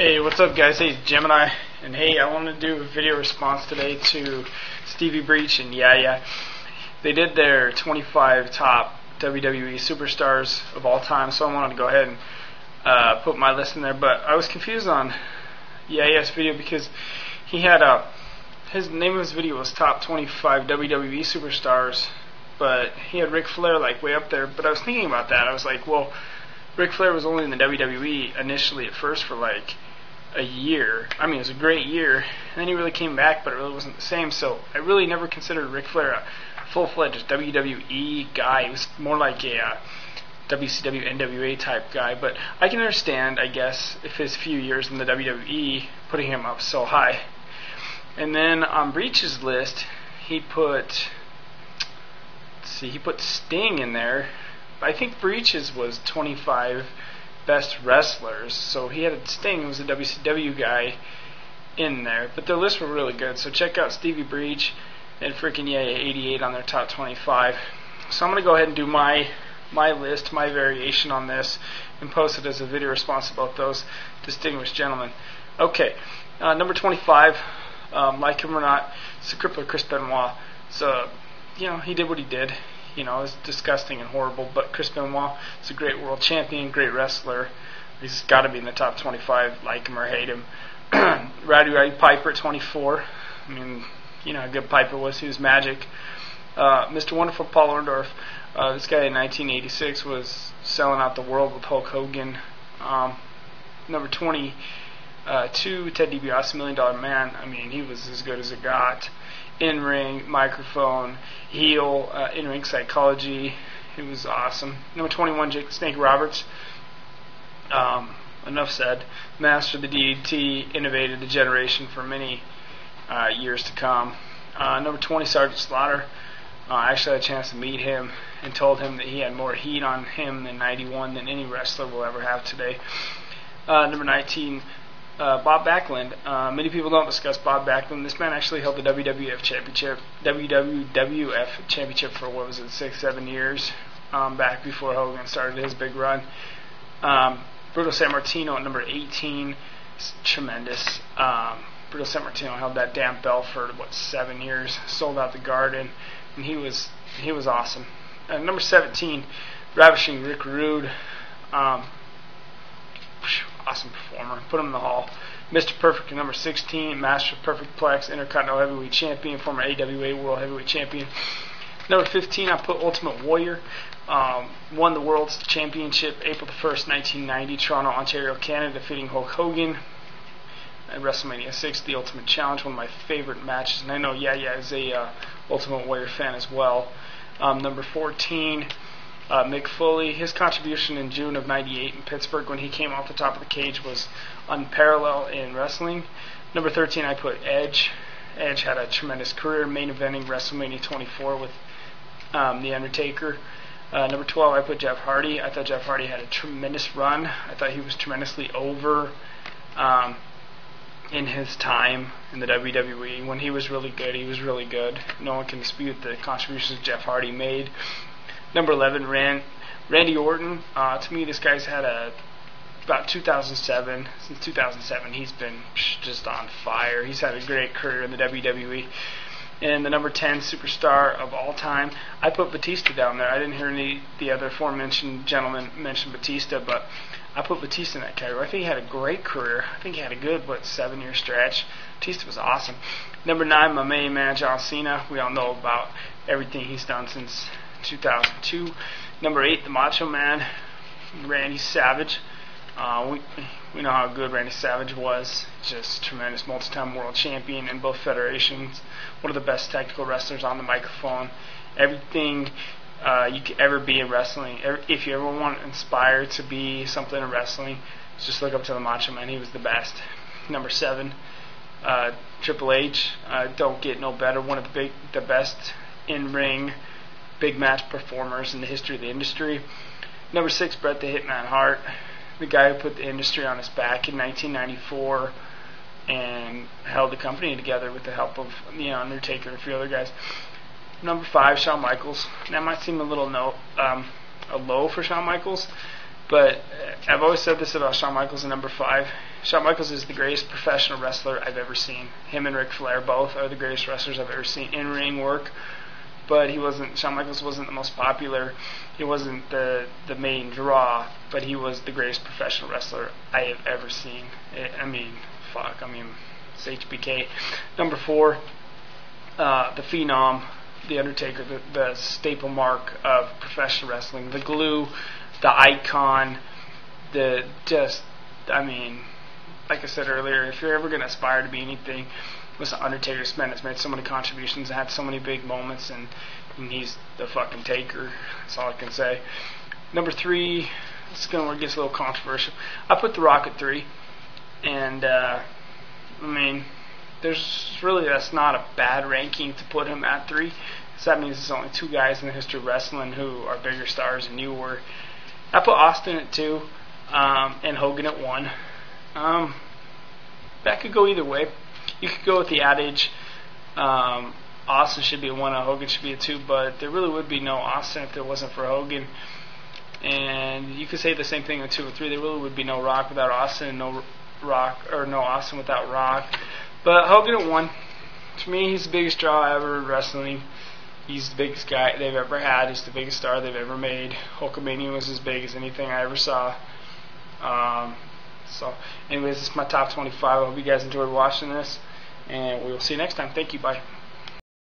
Hey, what's up guys? Hey, it's Gemini, and hey, I want to do a video response today to Steviebreech and Yaya. They did their 25 top WWE superstars of all time, so I wanted to go ahead and put my list in there, but I was confused on Yaya's video because he had his name of his video was top 25 WWE superstars, but he had Ric Flair like way up there. But I was thinking about that. I was like, well, Ric Flair was only in the WWE initially at first for like a year. I mean, it was a great year, and then he really came back, but it really wasn't the same. So I really never considered Ric Flair a full-fledged WWE guy. He was more like a WCW, NWA type guy. But I can understand, I guess, if his few years in the WWE putting him up so high. And then on Breech's list, he put, he put Sting in there. I think Breech's was 25 best wrestlers, so he had Sting, who was a WCW guy, in there. But their lists were really good, so check out Steviebreech and Freakinyaya88 on their top 25. So I'm going to go ahead and do my list, my variation on this, and post it as a video response about those distinguished gentlemen. Okay, number 25, like him or not, it's the crippler Chris Benoit. So, you know, he did what he did. You know, it was disgusting and horrible, but Chris Benoit is a great world champion, great wrestler. He's got to be in the top 25, like him or hate him. Roddy Piper at 24. I mean, you know how good Piper was. He was magic. Mr. Wonderful Paul Orndorff. This guy in 1986 was selling out the world with Hulk Hogan. Number 22, Ted DiBiase, $1 Million Man. I mean, he was as good as it got. In-ring, microphone, heel, in-ring psychology. It was awesome. Number 21, Jake the Snake Roberts. Enough said. Master of the DDT, innovated the generation for many years to come. Number 20, Sergeant Slaughter. I actually had a chance to meet him and told him that he had more heat on him in '91 than any wrestler will ever have today. Number 19, Bob Backlund. Many people don't discuss Bob Backlund. This man actually held the WWF Championship for, what was it, 6-7 years, back before Hogan started his big run. Bruto Sammartino at number 18 is tremendous. Bruto Sammartino held that damn belt for, what, 7 years, sold out the Garden, and he was awesome. Number 17, Ravishing Rick Rude. Awesome performer. Put him in the hall. Mr. Perfect at number 16, Master of Perfect Plex, Intercontinental Heavyweight Champion, former AWA World Heavyweight Champion. Number 15, I put Ultimate Warrior. Won the World's Championship April 1st, 1990, Toronto, Ontario, Canada, defeating Hulk Hogan at WrestleMania 6, The Ultimate Challenge, one of my favorite matches. And I know Yaya is a Ultimate Warrior fan as well. Number 14, Mick Foley. His contribution in June of '98 in Pittsburgh when he came off the top of the cage was unparalleled in wrestling. Number 13, I put Edge. Edge had a tremendous career, main eventing WrestleMania 24 with The Undertaker. Number 12, I put Jeff Hardy. I thought Jeff Hardy had a tremendous run. I thought he was tremendously over in his time in the WWE. When he was really good, he was really good. No one can dispute the contributions Jeff Hardy made. Number 11, Randy Orton. To me, this guy's had about 2007. Since 2007, he's been just on fire. He's had a great career in the WWE. And the number 10 superstar of all time, I put Batista down there. I didn't hear any of the other aforementioned gentlemen mention Batista, but I put Batista in that category. I think he had a great career. I think he had a good, 7-year stretch. Batista was awesome. Number 9, my main man, John Cena. We all know about everything he's done since 2002. Number 8, the Macho Man, Randy Savage. We know how good Randy Savage was. Just tremendous, multi-time world champion in both federations. One of the best technical wrestlers on the microphone. Everything you could ever be in wrestling. If you ever want to inspire to be something in wrestling, just look up to the Macho Man. He was the best. Number 7, Triple H. Don't get no better. One of the best in-ring big match performers in the history of the industry. Number 6, Bret the Hitman Hart, the guy who put the industry on his back in 1994 and held the company together with the help of The Undertaker and a few other guys. Number 5, Shawn Michaels. That might seem a little low for Shawn Michaels, But I've always said this about Shawn Michaels at number 5. Shawn Michaels is the greatest professional wrestler I've ever seen. Him and Ric Flair both are the greatest wrestlers I've ever seen in ring work. But Shawn Michaels wasn't the most popular. He wasn't the main draw, but he was the greatest professional wrestler I have ever seen. It's HBK. Number 4, the Phenom, The Undertaker, the staple mark of professional wrestling, the glue, the icon, like I said earlier, if you're ever going to aspire to be anything, listen, Undertaker's has made so many contributions and had so many big moments, and he's the fucking Taker. That's all I can say. Number 3, this is going to get a little controversial. I put The Rock at 3, and that's not a bad ranking to put him at 3. So that means there's only 2 guys in the history of wrestling who are bigger stars than you were. I put Austin at 2, and Hogan at 1. That could go either way. You could go with the adage, Austin should be a 1 and Hogan should be a 2, but there really would be no Austin if there wasn't for Hogan. And you could say the same thing with 2 and 3. There really would be no Rock without Austin, and no Austin without Rock. But Hogan at 1. To me, he's the biggest draw ever in wrestling. He's the biggest guy they've ever had. He's the biggest star they've ever made. Hulkamania was as big as anything I ever saw. So, anyways, this is my top 25. I hope you guys enjoyed watching this, and we will see you next time. Thank you. Bye.